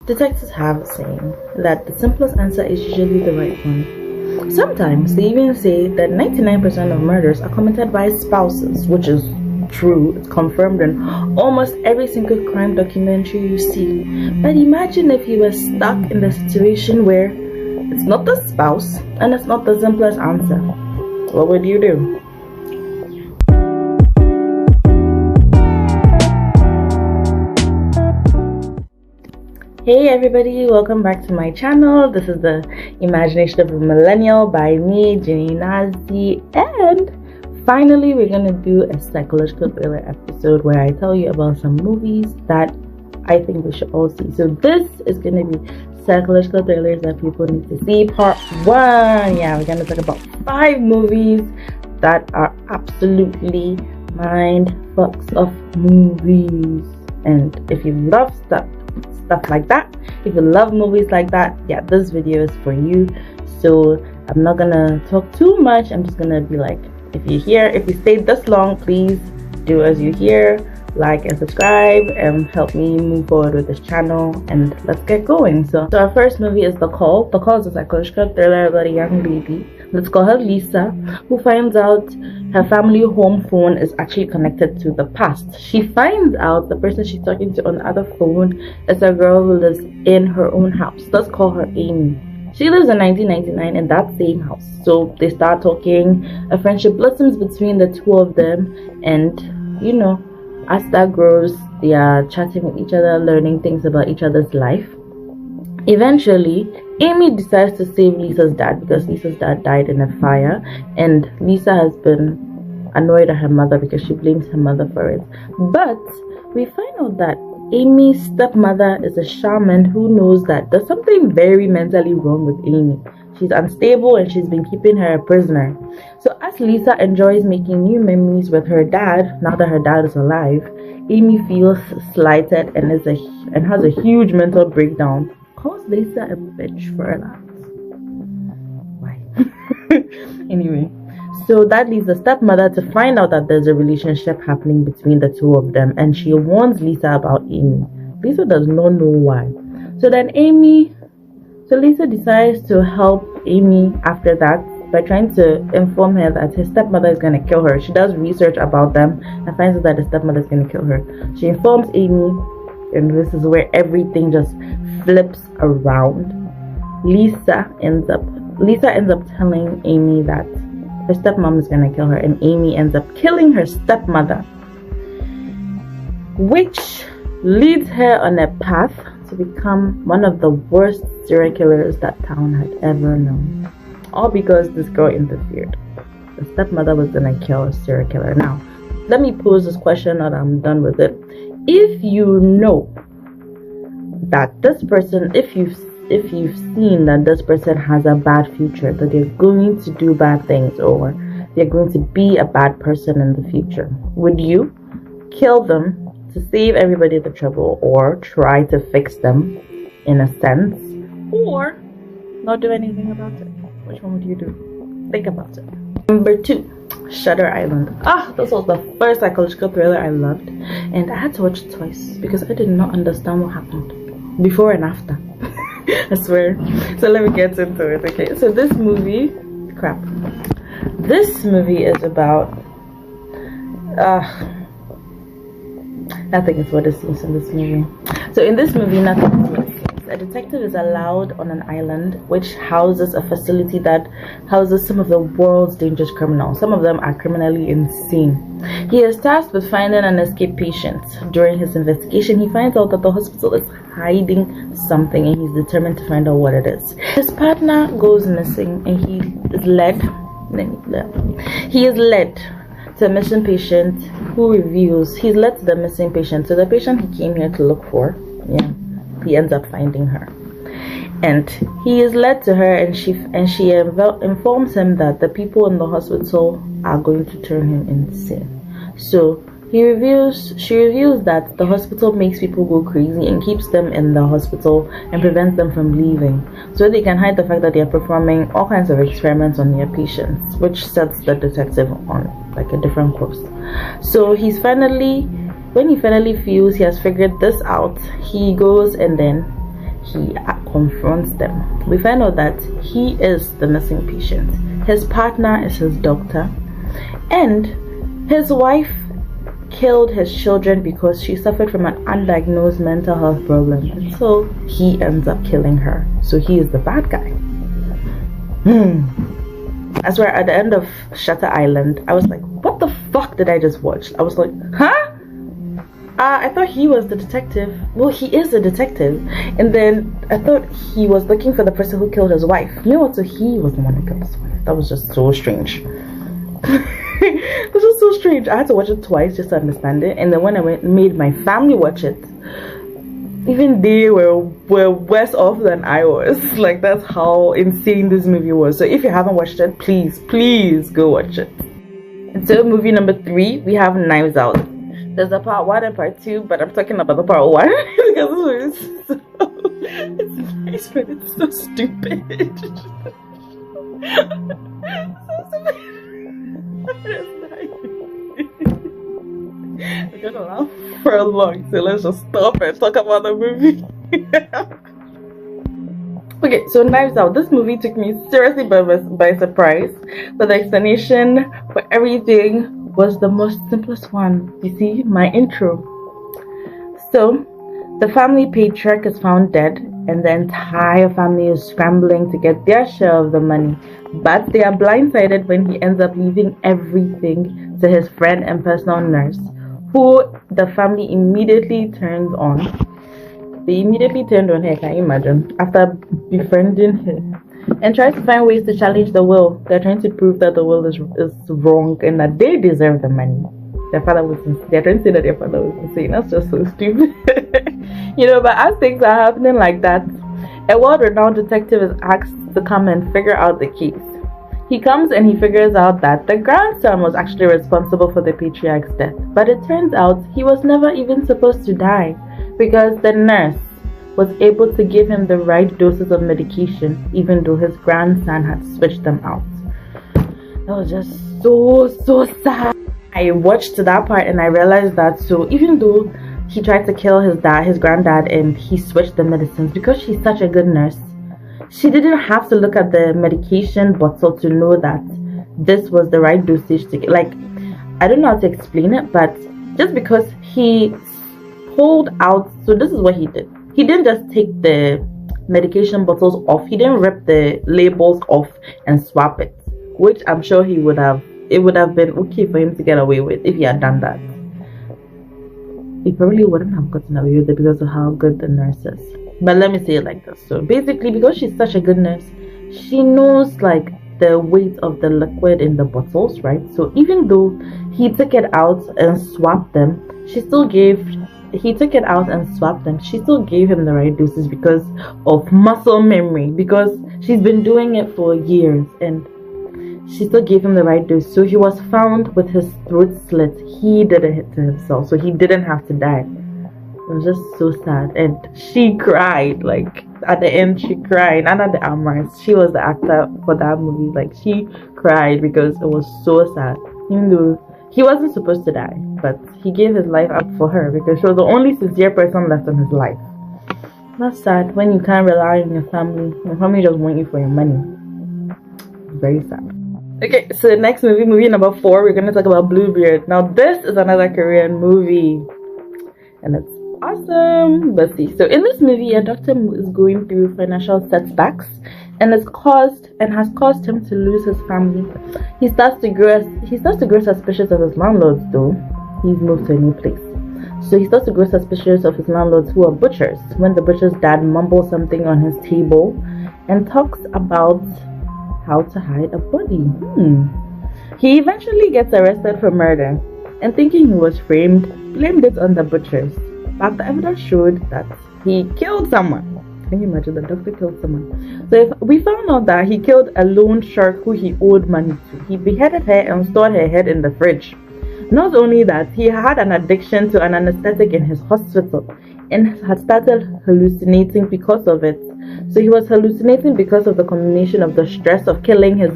Detectives have a saying that the simplest answer is usually the right one. Sometimes they even say that 99% of murders are committed by spouses, which is true. It's confirmed in almost every single crime documentary you see. But imagine if you were stuck in the situation where it's not the spouse and it's not the simplest answer. What would you do? Hey everybody, welcome back to my channel. This is the Imagination of a Millennial by me, Jenny Nazi, and finally we're gonna do a psychological thriller episode where I tell you about some movies that I think we should all see. So this is gonna be psychological thrillers that people need to see part 1. Yeah, we're gonna talk about 5 movies that are absolutely mind fucks of movies. And if you love stuff like that, if you love movies like that, yeah, this video is for you. So I'm not gonna talk too much. I'm just gonna be like, if you stayed this long, please do as you hear, like and subscribe and help me move forward with this channel, and let's get going. So our first movie is The Call. The Call is a psychological thriller about a young lady, let's call her Lisa, who finds out her family home phone is actually connected to the past. She finds out the person she's talking to on the other phone is a girl who lives in her own house. Let's call her Amy. She lives in 1999 in that same house. So they start talking, a friendship blossoms between the two of them, and you know, as that grows, they are chatting with each other, learning things about each other's life. Eventually, Amy decides to save Lisa's dad because Lisa's dad died in a fire, and Lisa has been annoyed at her mother because she blames her mother for it. But we find out that Amy's stepmother is a shaman who knows that there's something very mentally wrong with Amy. She's unstable and she's been keeping her a prisoner. So as Lisa enjoys making new memories with her dad, now that her dad is alive, Amy feels slighted and has a huge mental breakdown. Calls Lisa a bitch for a laugh. Why? Anyway, so that leads the stepmother to find out that there's a relationship happening between the two of them, and she warns Lisa about Amy. Lisa does not know why. So Lisa decides to help Amy after that by trying to inform her that his stepmother is going to kill her. She does research about them and finds out that the stepmother is going to kill her. She informs Amy, and this is where everything just flips around. Lisa ends up telling Amy that her stepmom is going to kill her, and Amy ends up killing her stepmother, which leads her on a path to become one of the worst serial killers that town had ever known. All because this girl interfered. The stepmother was gonna kill a serial killer. Now, let me pose this question and I'm done with it. If you know that this person, if you've seen that this person has a bad future, that they're going to do bad things or they're going to be a bad person in the future, would you kill them to save everybody the trouble, or try to fix them in a sense, or not do anything about it? Which one would you do? Think about it. Number 2, Shutter Island. This was the first psychological thriller I loved, and I had to watch it twice because I did not understand what happened before and after. I swear. So let me get into it. Okay, so this movie is about nothing is what it seems in this movie. So in this movie, nothing is what it seems. A detective is allowed on an island which houses a facility that houses some of the world's dangerous criminals. Some of them are criminally insane. He is tasked with finding an escaped patient. During his investigation, he finds out that the hospital is hiding something, and he's determined to find out what it is. His partner goes missing, and he is led to a missing patient he's led to the missing patient. So the patient he came here to look for, he ends up finding her, and he is led to her, and she informs him that the people in the hospital are going to turn him insane. So she reveals that the hospital makes people go crazy and keeps them in the hospital and prevents them from leaving, so they can hide the fact that they are performing all kinds of experiments on their patients, which sets the detective on like a different course. So when he finally feels he has figured this out, he goes and then he confronts them. We find out that he is the missing patient. His partner is his doctor, and his wife killed his children because she suffered from an undiagnosed mental health problem, and so he ends up killing her. So he is the bad guy. I swear, at the end of Shutter Island, I was like, what the fuck did I just watch? I was like, huh? I thought he was the detective. Well, he is a detective. And then I thought he was looking for the person who killed his wife. You know what? So he was the one who killed his wife. That was just so strange. It was just so strange. I had to watch it twice just to understand it. And then when I made my family watch it, even they were worse off than I was. Like, that's how insane this movie was. So if you haven't watched it, please go watch it. And so movie number 3, we have Knives Out. There's a part 1 and part 2, but I'm talking about the part 1 because it's nice, but it's so stupid. We're gonna laugh for a long, so let's just stop and talk about the movie. Okay, so Knives Out. This movie took me seriously by surprise, but the explanation for everything was the most simplest one. You see, my intro. So, the family patriarch is found dead, and the entire family is scrambling to get their share of the money. But they are blindsided when he ends up leaving everything to his friend and personal nurse, who the family immediately turns on. They immediately turned on her, can you imagine? After befriending her. And tries to find ways to challenge the will. They're trying to prove that the will is wrong and that they deserve the money. Their father was insane. They're trying to say that their father was insane. That's just so stupid. You know, but as things are happening like that, a world-renowned detective is asked to come and figure out the case. He comes and he figures out that the grandson was actually responsible for the patriarch's death. But it turns out he was never even supposed to die, because the nurse was able to give him the right doses of medication, even though his grandson had switched them out. That was just so sad. I watched that part and I realized that, so even though he tried to kill his granddad, and he switched the medicines, because she's such a good nurse, she didn't have to look at the medication bottle to know that this was the right dosage to get. Like, I don't know how to explain it, but just because he pulled out, so this is what he did. He didn't just take the medication bottles off. He didn't rip the labels off and swap it, which I'm sure it would have been okay for him to get away with if he had done that. He probably wouldn't have gotten away with it because of how good the nurse is. But let me say it like this. So basically, because she's such a good nurse, she knows like the weight of the liquid in the bottles, right? So even though he took it out and swapped them, she still gave him the right doses because of muscle memory, because she's been doing it for years, and she still gave him the right dose. So he was found with his throat slit. He did it to himself, so he didn't have to die. It was just so sad, and she cried. Like at the end, she cried. Anna the Amras, she was the actor for that movie. Like, she cried because it was so sad, even though he wasn't supposed to die, but he gave his life up for her because she was the only sincere person left in his life. That's sad when you can't rely on your family. Your family just want you for your money. Very sad. Okay, so the next movie number 4, we're going to talk about Bluebeard. Now, this is another Korean movie, and it's awesome. Let's see. So in this movie, a doctor is going through financial setbacks, and has caused him to lose his family. He starts to grow suspicious of his landlords, though he's moved to a new place. So he starts to grow suspicious of his landlords, who are butchers, when the butcher's dad mumbles something on his table and talks about how to hide a body. He eventually gets arrested for murder, and thinking he was framed, blamed it on the butchers. But the evidence showed that he killed someone. Can you imagine? The doctor killed someone. So if we found out that he killed a loan shark who he owed money to. He beheaded her and stored her head in the fridge. Not only that, he had an addiction to an anesthetic in his hospital and had started hallucinating because of it. So he was hallucinating because of the combination of the stress of killing his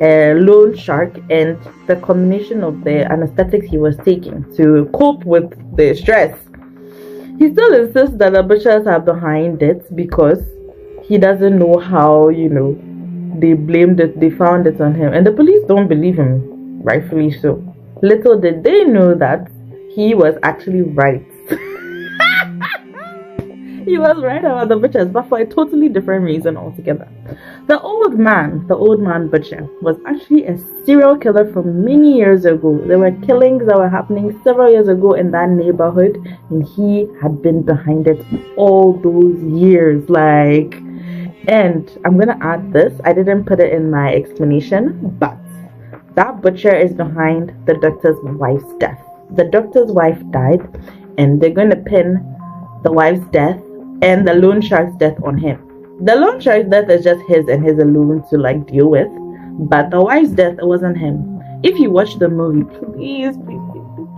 loan shark and the combination of the anesthetics he was taking to cope with the stress. He still insists that the butchers are behind it because he doesn't know how, they blamed it, they found it on him. And the police don't believe him, rightfully so. Little did they know that he was actually right. He was right about the butchers, but for a totally different reason altogether. The old man butcher, was actually a serial killer from many years ago. There were killings that were happening several years ago in that neighborhood, and he had been behind it all those years. And I'm gonna add this, I didn't put it in my explanation, but that butcher is behind the doctor's wife's death. The doctor's wife died, and they're going to pin the wife's death and the loan shark's death on him. The loan shark's death is just his and his alone to deal with, but the wife's death, it wasn't him. If you watch the movie, please,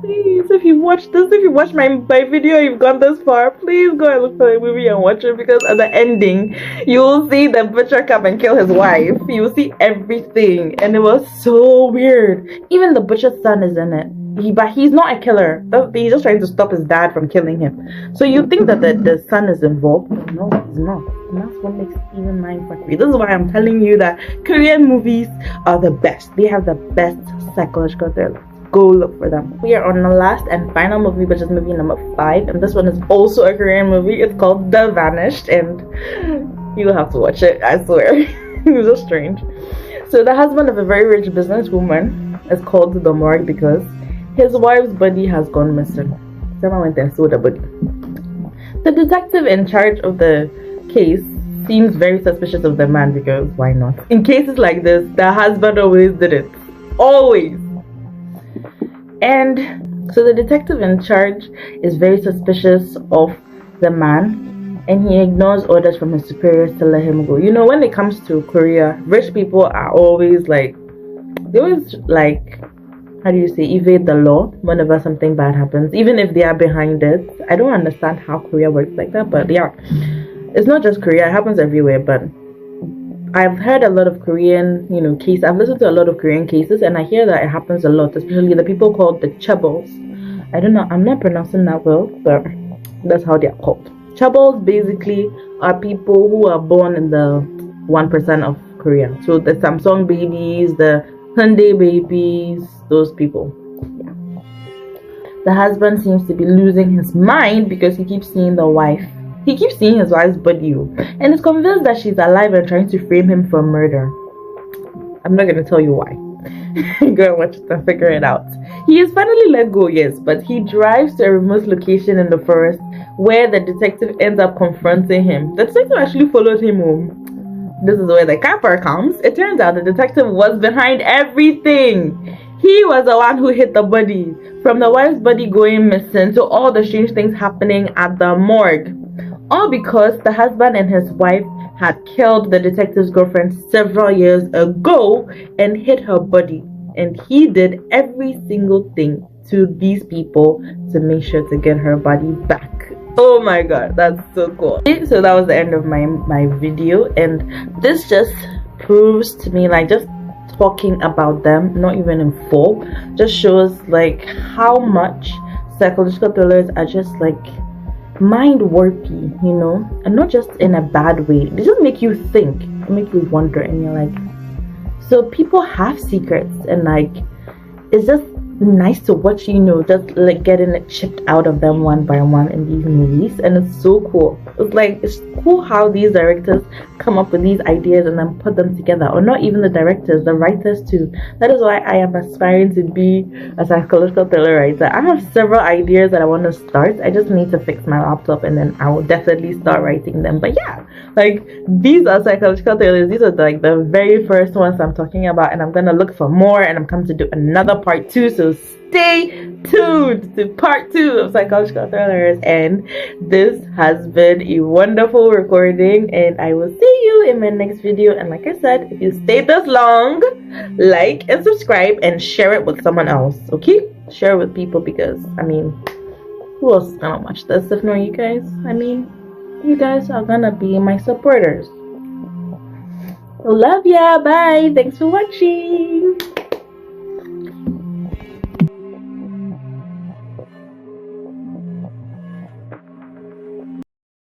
if you watch this, if you watch my video, you've gone this far, please go and look for the movie and watch it, because at the ending you will see the butcher come and kill his wife. You will see everything, and it was so weird. Even the butcher's son is in it. But he's not a killer. He's just trying to stop his dad from killing him. So you think that the son is involved? No, he's not. And that's what makes even mindfuckery. This is why I'm telling you that Korean movies are the best. They have the best psychological thrillers. Go look for them. We are on the last and final movie, which is movie number 5, and this one is also a Korean movie. It's called The Vanished, and you'll have to watch it, I swear. It was so strange. So the husband of a very rich businesswoman is called to the morgue because his wife's body has gone missing. Someone went and sold the body. The detective in charge of the case seems very suspicious of the man, because why not? In cases like this, the husband always did it. Always. And so the detective in charge is very suspicious of the man, and he ignores orders from his superiors to let him go. When it comes to Korea, rich people are always how do you say, evade the law whenever something bad happens, even if they are behind it. I don't understand how Korea works like that, but yeah, it's not just Korea, it happens everywhere. But I've heard a lot of Korean, cases. I've listened to a lot of Korean cases, and I hear that it happens a lot, especially the people called the chaebols. I don't know, I'm not pronouncing that well, but that's how they are called. Chaebols basically are people who are born in the 1% of Korea. So the Samsung babies, the Hyundai babies, those people. Yeah. The husband seems to be losing his mind because he keeps seeing the wife. He keeps seeing his wife's body, and is convinced that she's alive and trying to frame him for murder. I'm not gonna tell you why. Go and watch it and figure it out. He is finally let go, yes, but he drives to a remote location in the forest where the detective ends up confronting him. The detective actually followed him home. This is where the capper comes. It turns out the detective was behind everything. He was the one who hit the body, from the wife's body going missing to all the strange things happening at the morgue. All because the husband and his wife had killed the detective's girlfriend several years ago and hid her body. And he did every single thing to these people to make sure to get her body back. Oh my god, that's so cool. So that was the end of my video, and this just proves to me, just talking about them, not even in full, just shows how much psychological thrillers are just mind warpy, and not just in a bad way. They just make you think, make you wonder, and you're like, so people have secrets, and it's just nice to watch, just getting it chipped out of them one by one in these movies. And it's so cool. It's cool how these directors come up with these ideas and then put them together. Or not even the directors, the writers too. That is why I am aspiring to be a psychological thriller writer. I have several ideas that I want to start. I just need to fix my laptop, and then I will definitely start writing them. But yeah, these are psychological thrillers. These are the very first ones I'm talking about, and I'm gonna look for more, and I'm coming to do another part 2. So stay tuned to part 2 of psychological thrillers. And this has been a wonderful recording, and I will see you in my next video. And like I said, if you stayed this long, like and subscribe and share it with someone else. Okay, share it with people, because who else is gonna watch this if not you guys? You guys are gonna be my supporters. Love ya, bye, thanks for watching.